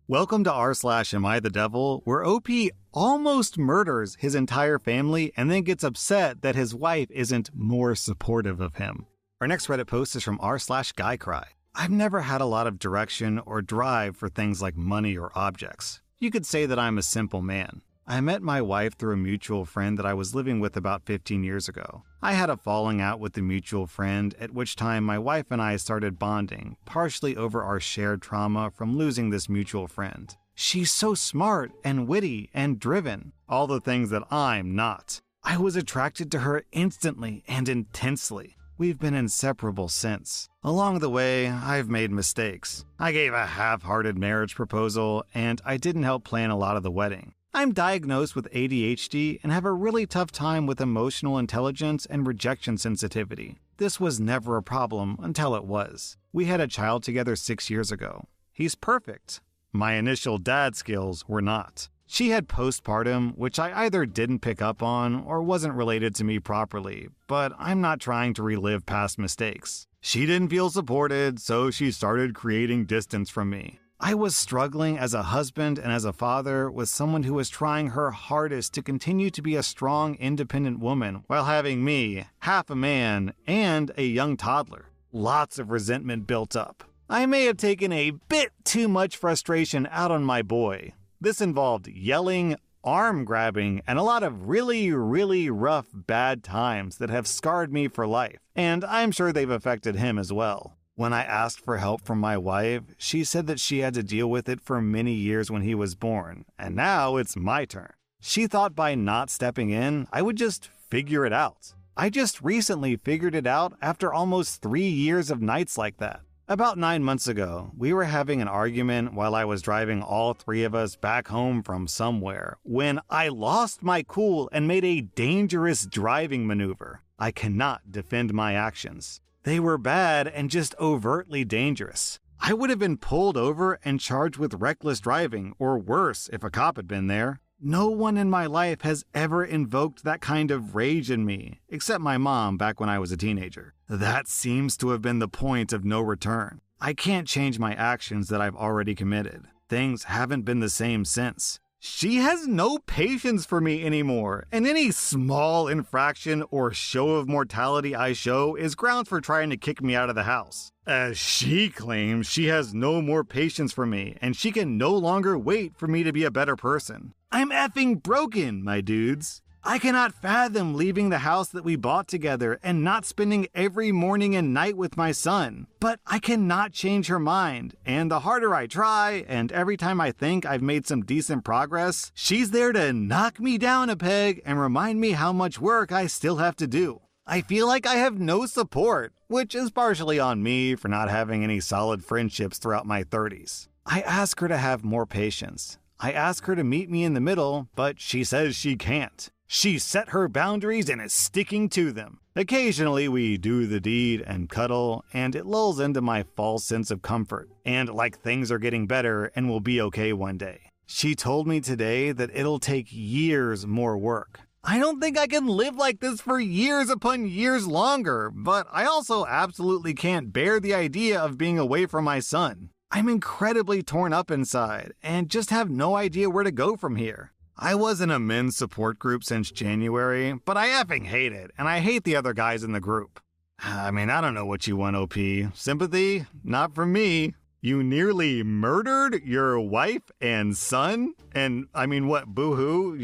Welcome to r/Amithedevil, where OP almost murders his entire family and then gets upset that his wife isn't more supportive of him. Our next Reddit post is from r/GuyCry. I've never had a lot of direction or drive for things like money or objects. You could say that I'm a simple man. I met my wife through a mutual friend that I was living with about 15 years ago. I had a falling out with the mutual friend, at which time my wife and I started bonding, partially over our shared trauma from losing this mutual friend. She's so smart and witty and driven, all the things that I'm not. I was attracted to her instantly and intensely. We've been inseparable since. Along the way, I've made mistakes. I gave a half-hearted marriage proposal, and I didn't help plan a lot of the wedding. I'm diagnosed with ADHD and have a really tough time with emotional intelligence and rejection sensitivity. This was never a problem until it was. We had a child together 6 years ago. He's perfect. My initial dad skills were not. She had postpartum, which I either didn't pick up on or wasn't related to me properly, but I'm not trying to relive past mistakes. She didn't feel supported, so she started creating distance from me. I was struggling as a husband and as a father with someone who was trying her hardest to continue to be a strong, independent woman while having me, half a man, and a young toddler. Lots of resentment built up. I may have taken a bit too much frustration out on my boy. This involved yelling, arm grabbing, and a lot of really, really rough bad times that have scarred me for life, and I'm sure they've affected him as well. When I asked for help from my wife, she said that she had to deal with it for many years when he was born, and now it's my turn. She thought by not stepping in, I would just figure it out. I just recently figured it out after almost 3 years of nights like that. About 9 months ago, we were having an argument while I was driving all 3 of us back home from somewhere, when I lost my cool and made a dangerous driving maneuver. I cannot defend my actions. They were bad and just overtly dangerous. I would have been pulled over and charged with reckless driving, or worse if a cop had been there. No one in my life has ever invoked that kind of rage in me, except my mom back when I was a teenager. That seems to have been the point of no return. I can't change my actions that I've already committed. Things haven't been the same since. She has no patience for me anymore, and any small infraction or show of mortality I show is grounds for trying to kick me out of the house. As she claims, she has no more patience for me, and she can no longer wait for me to be a better person. I'm effing broken, my dudes. I cannot fathom leaving the house that we bought together and not spending every morning and night with my son. But I cannot change her mind, and the harder I try, and every time I think I've made some decent progress, she's there to knock me down a peg and remind me how much work I still have to do. I feel like I have no support, which is partially on me for not having any solid friendships throughout my 30s. I ask her to have more patience. I ask her to meet me in the middle, but she says she can't. She set her boundaries and is sticking to them. Occasionally we do the deed and cuddle, and it lulls into my false sense of comfort, and like things are getting better and will be okay one day. She told me today that it'll take years more work. I don't think I can live like this for years upon years longer, but I also absolutely can't bear the idea of being away from my son. I'm incredibly torn up inside, and just have no idea where to go from here. I was in a men's support group since January, but I effing hate it, and I hate the other guys in the group. I don't know what you want, OP. Sympathy? Not from me. You nearly murdered your wife and son? And, what, boo-hoo?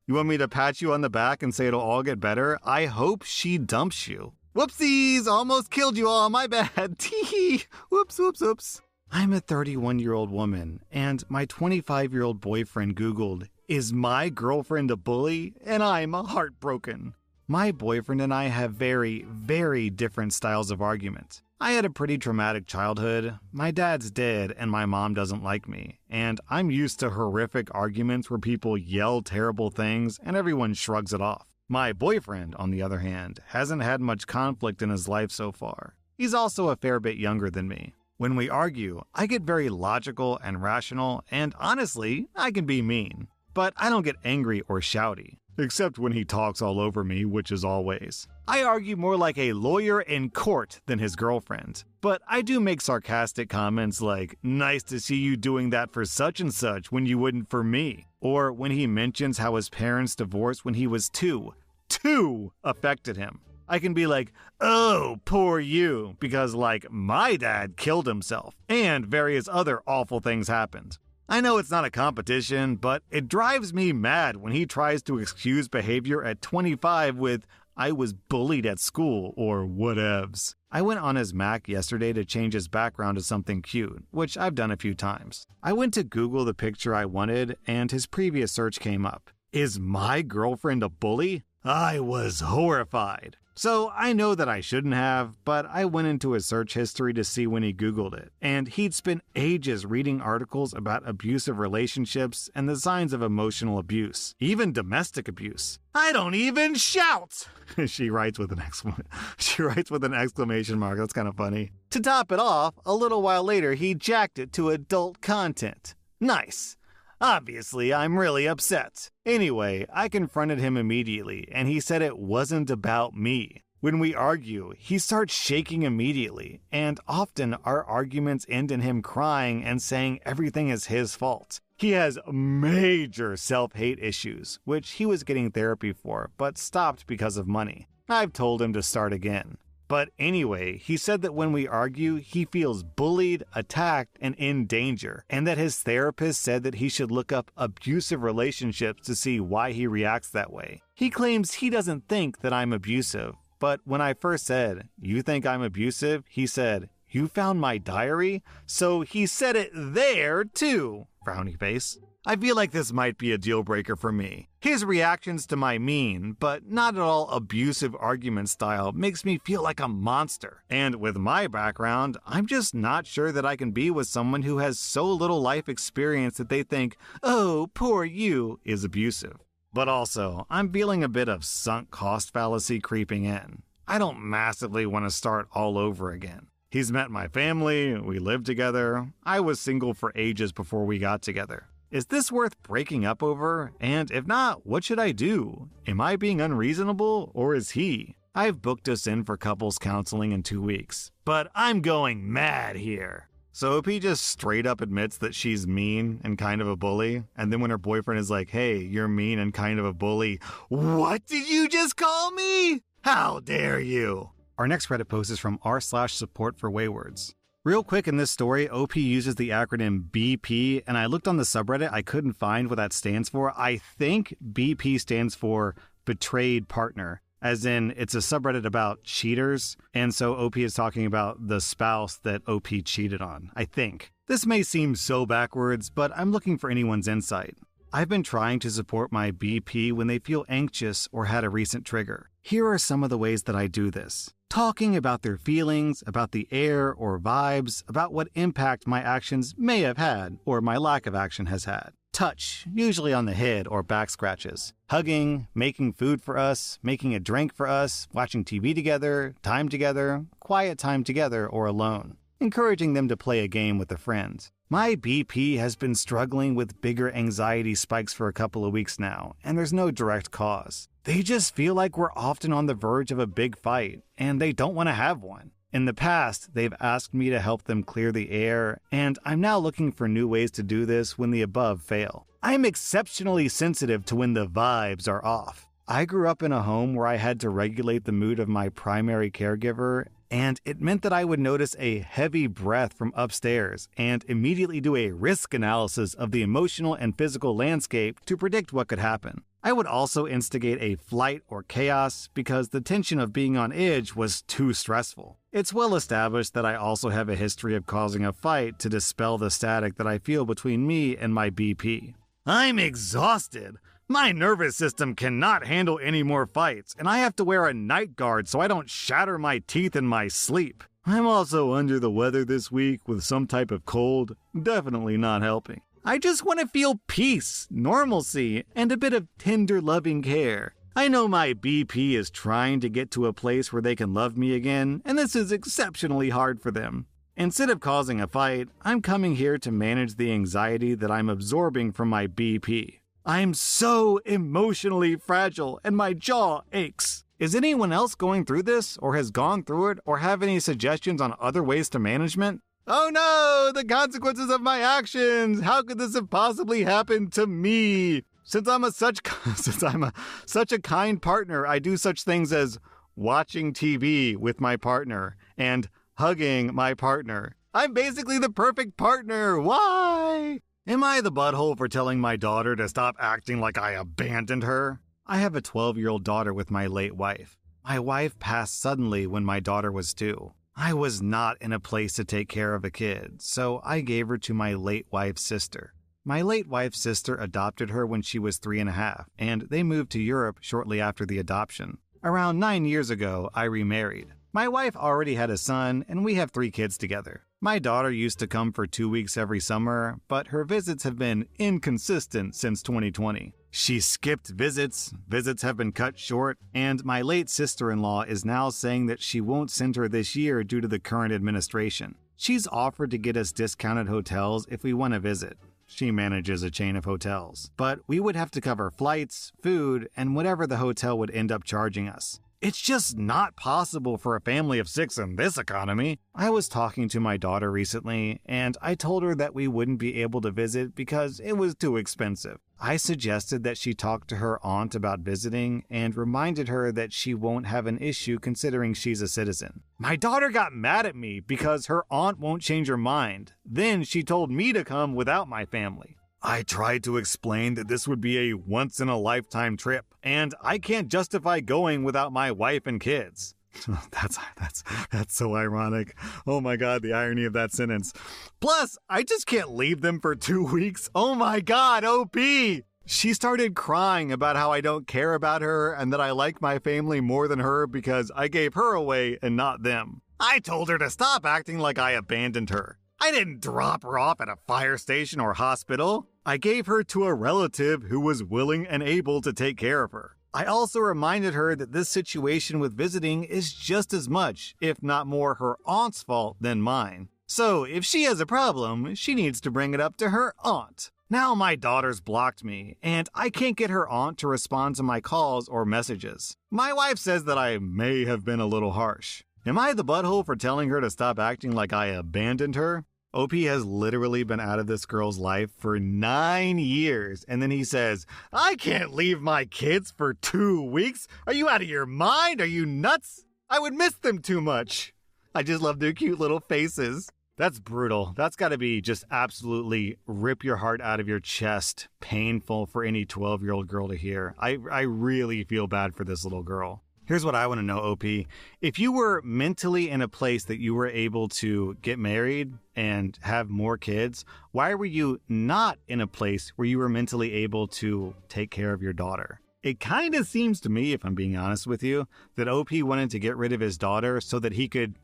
You want me to pat you on the back and say it'll all get better? I hope she dumps you. Whoopsies! Almost killed you all, my bad. Tee. Whoops. I'm a 31-year-old woman, and my 25-year-old boyfriend Googled, "Is my girlfriend a bully?" And I'm heartbroken. My boyfriend and I have very, very different styles of argument. I had a pretty traumatic childhood. My dad's dead and my mom doesn't like me. And I'm used to horrific arguments where people yell terrible things and everyone shrugs it off. My boyfriend, on the other hand, hasn't had much conflict in his life so far. He's also a fair bit younger than me. When we argue, I get very logical and rational, and honestly, I can be mean. But I don't get angry or shouty. Except when he talks all over me, which is always. I argue more like a lawyer in court than his girlfriend. But I do make sarcastic comments like, nice to see you doing that for such and such when you wouldn't for me. Or when he mentions how his parents divorced when he was two affected him. I can be like, oh, poor you, because my dad killed himself, and various other awful things happened. I know it's not a competition, but it drives me mad when he tries to excuse behavior at 25 with, I was bullied at school, or whatevs. I went on his Mac yesterday to change his background to something cute, which I've done a few times. I went to Google the picture I wanted, and his previous search came up. Is my girlfriend a bully? I was horrified. So I know that I shouldn't have, but I went into his search history to see when he Googled it, and he'd spent ages reading articles about abusive relationships and the signs of emotional abuse, even domestic abuse. I don't even shout! She writes with an exclamation mark. That's kind of funny. To top it off, a little while later he jacked it to adult content. Nice. Obviously, I'm really upset. Anyway, I confronted him immediately, and he said it wasn't about me. When we argue, he starts shaking immediately, and often our arguments end in him crying and saying everything is his fault. He has major self-hate issues, which he was getting therapy for, but stopped because of money. I've told him to start again. But anyway, he said that when we argue, he feels bullied, attacked, and in danger, and that his therapist said that he should look up abusive relationships to see why he reacts that way. He claims he doesn't think that I'm abusive, but when I first said, "You think I'm abusive?" he said, "You found my diary?" So he said it there, too. Frowny face. I feel like this might be a deal breaker for me. His reactions to my mean, but not at all abusive argument style makes me feel like a monster. And with my background, I'm just not sure that I can be with someone who has so little life experience that they think, oh, poor you, is abusive. But also, I'm feeling a bit of sunk cost fallacy creeping in. I don't massively want to start all over again. He's met my family, we live together. I was single for ages before we got together. Is this worth breaking up over? And if not, what should I do? Am I being unreasonable, or is he? I've booked us in for couples counseling in 2 weeks, but I'm going mad here. So OP just straight up admits that she's mean and kind of a bully, and then when her boyfriend is like, hey, you're mean and kind of a bully, what did you just call me? How dare you? Our next Reddit post is from r/support for waywords. Real quick in this story, OP uses the acronym BP, and I looked on the subreddit, I couldn't find what that stands for. I think BP stands for betrayed partner, as in it's a subreddit about cheaters, and so OP is talking about the spouse that OP cheated on, I think. This may seem so backwards, but I'm looking for anyone's insight. I've been trying to support my BP when they feel anxious or had a recent trigger. Here are some of the ways that I do this. Talking about their feelings, about the air or vibes, about what impact my actions may have had or my lack of action has had. Touch, usually on the head or back scratches. Hugging, making food for us, making a drink for us, watching TV together, quiet time together or alone. Encouraging them to play a game with a friend. My BP has been struggling with bigger anxiety spikes for a couple of weeks now, and there's no direct cause. They just feel like we're often on the verge of a big fight, and they don't want to have one. In the past, they've asked me to help them clear the air, and I'm now looking for new ways to do this when the above fail. I'm exceptionally sensitive to when the vibes are off. I grew up in a home where I had to regulate the mood of my primary caregiver, and it meant that I would notice a heavy breath from upstairs and immediately do a risk analysis of the emotional and physical landscape to predict what could happen. I would also instigate a flight or chaos because the tension of being on edge was too stressful. It's well established that I also have a history of causing a fight to dispel the static that I feel between me and my BP. I'm exhausted. My nervous system cannot handle any more fights, and I have to wear a night guard so I don't shatter my teeth in my sleep. I'm also under the weather this week with some type of cold, definitely not helping. I just want to feel peace, normalcy, and a bit of tender loving care. I know my BP is trying to get to a place where they can love me again, and this is exceptionally hard for them. Instead of causing a fight, I'm coming here to manage the anxiety that I'm absorbing from my BP. I'm so emotionally fragile and my jaw aches. Is anyone else going through this, or has gone through it, or have any suggestions on other ways to management? Oh no, the consequences of my actions! How could this have possibly happened to me? Since I'm such a kind partner, I do such things as watching TV with my partner and hugging my partner. I'm basically the perfect partner. Why? Am I the butthole for telling my daughter to stop acting like I abandoned her? I have a 12-year-old daughter with my late wife. My wife passed suddenly when my daughter was 2. I was not in a place to take care of a kid, so I gave her to my late wife's sister. My late wife's sister adopted her when she was 3.5, and they moved to Europe shortly after the adoption. Around 9 years ago, I remarried. My wife already had a son, and we have 3 kids together. My daughter used to come for 2 weeks every summer, but her visits have been inconsistent since 2020. She skipped visits have been cut short, and my late sister-in-law is now saying that she won't send her this year due to the current administration. She's offered to get us discounted hotels if we want to visit. She manages a chain of hotels, but we would have to cover flights, food, and whatever the hotel would end up charging us. It's just not possible for a family of 6 in this economy. I was talking to my daughter recently, and I told her that we wouldn't be able to visit because it was too expensive. I suggested that she talk to her aunt about visiting and reminded her that she won't have an issue considering she's a citizen. My daughter got mad at me because her aunt won't change her mind. Then she told me to come without my family. I tried to explain that this would be a once-in-a-lifetime trip, and I can't justify going without my wife and kids. That's so ironic. Oh my God, the irony of that sentence. Plus, I just can't leave them for 2 weeks. Oh my God, OP! She started crying about how I don't care about her and that I like my family more than her because I gave her away and not them. I told her to stop acting like I abandoned her. I didn't drop her off at a fire station or hospital. I gave her to a relative who was willing and able to take care of her. I also reminded her that this situation with visiting is just as much, if not more, her aunt's fault than mine. So if she has a problem, she needs to bring it up to her aunt. Now my daughter's blocked me, and I can't get her aunt to respond to my calls or messages. My wife says that I may have been a little harsh. Am I the butthole for telling her to stop acting like I abandoned her? OP has literally been out of this girl's life for 9 years, and then he says, I can't leave my kids for 2 weeks? Are you out of your mind? Are you nuts? I would miss them too much. I just love their cute little faces. That's brutal. That's got to be just absolutely rip your heart out of your chest. Painful for any 12-year-old girl to hear. I really feel bad for this little girl. Here's what I want to know, OP. If you were mentally in a place that you were able to get married and have more kids, why were you not in a place where you were mentally able to take care of your daughter? It kind of seems to me, if I'm being honest with you, that OP wanted to get rid of his daughter so that he could,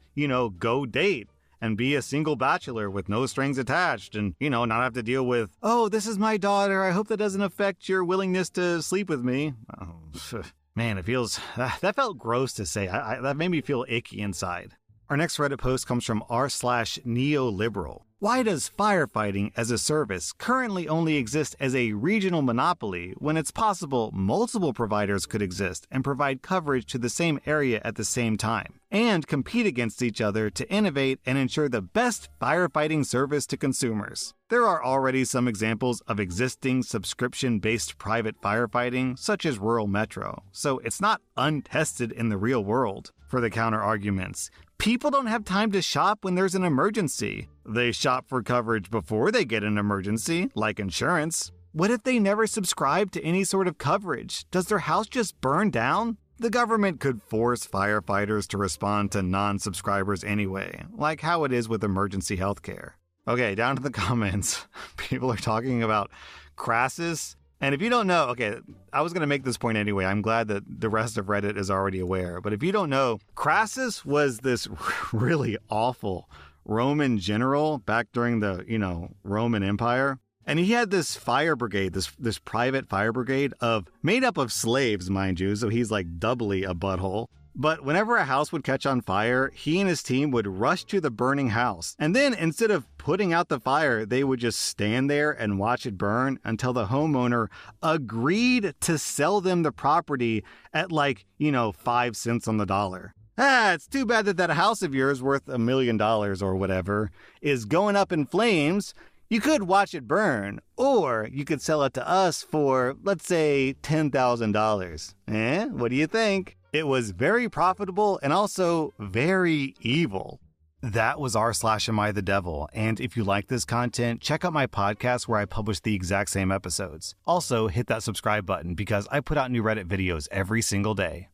go date and be a single bachelor with no strings attached and, not have to deal with, oh, this is my daughter. I hope that doesn't affect your willingness to sleep with me. Oh, man, that felt gross to say. That made me feel icky inside. Our next Reddit post comes from r/neoliberal. Why does firefighting as a service currently only exist as a regional monopoly when it's possible multiple providers could exist and provide coverage to the same area at the same time, and compete against each other to innovate and ensure the best firefighting service to consumers? There are already some examples of existing subscription-based private firefighting, such as rural metro, so it's not untested in the real world. For the counter-arguments, people don't have time to shop when there's an emergency. They shop for coverage before they get an emergency, like insurance. What if they never subscribe to any sort of coverage? Does their house just burn down? The government could force firefighters to respond to non-subscribers anyway, like how it is with emergency healthcare. Okay, down to the comments. People are talking about Crassus. And if you don't know, I was going to make this point anyway. I'm glad that the rest of Reddit is already aware. But if you don't know, Crassus was this really awful Roman general back during the, Roman Empire. And he had this fire brigade, this private fire brigade made up of slaves, mind you. So he's like doubly a butthole. But whenever a house would catch on fire, he and his team would rush to the burning house. And then instead of putting out the fire, they would just stand there and watch it burn until the homeowner agreed to sell them the property at 5 cents on the dollar. It's too bad that house of yours worth $1 million or whatever is going up in flames. You could watch it burn, or you could sell it to us for, let's say, $10,000. What do you think? It was very profitable and also very evil. That was r/Amithedevil, and if you like this content, check out my podcast where I publish the exact same episodes. Also, hit that subscribe button because I put out new Reddit videos every single day.